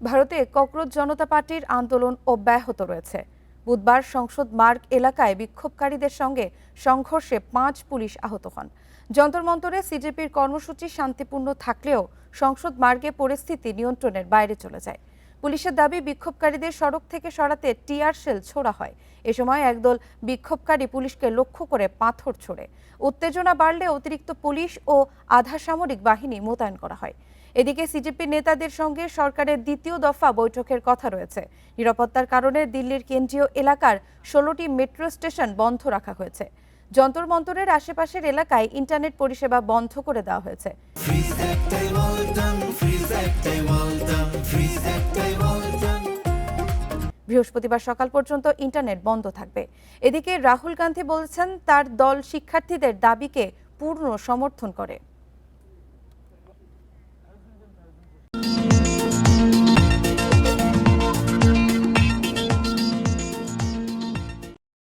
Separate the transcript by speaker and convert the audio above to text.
Speaker 1: ভারতে ককরোচ জনতা পার্টির আন্দোলন অব্যাহত রয়েছে। বুধবার সংসদ মার্গ এলাকায় বিক্ষোভকারীদের সঙ্গে সংঘর্ষে 5 পুলিশ আহত হন। যন্তর মন্তরে সিজেপির কর্মসূচি শান্তিপূর্ণ থাকলেও সংসদ মার্গে পরিস্থিতি নিয়ন্ত্রণের বাইরে চলে যায়। পুলিশের দাবি, বিক্ষোভকারীদের সড়ক থেকে সরাতে টিয়ার শেল ছোড়া হয়। এ সময় একদল বিক্ষোভকারী পুলিশকে লক্ষ্য করে পাথর ছোড়ে। উত্তেজনা বাড়লে অতিরিক্ত পুলিশ ও আধা সামরিক বাহিনী মোতায়েন করা হয়। এদিকে সিজেপি নেতাদের সঙ্গে সরকারের দ্বিতীয় দফা বৈঠকের কথা রয়েছে। নিরাপত্তার কারণে দিল্লির কেন্দ্রীয় এলাকার 16টি মেট্রো স্টেশন বন্ধ রাখা হয়েছে। যন্তর মন্তরের আশেপাশের এলাকায় ইন্টারনেট পরিষেবা বন্ধ করে দেওয়া হয়েছে। বৃহস্পতিবার সকাল পর্যন্ত ইন্টারনেট বন্ধ থাকবে। এদিকে রাহুল গান্ধী বলেছেন, তার দল শিক্ষার্থীদের দাবিকে পূর্ণ সমর্থন করে।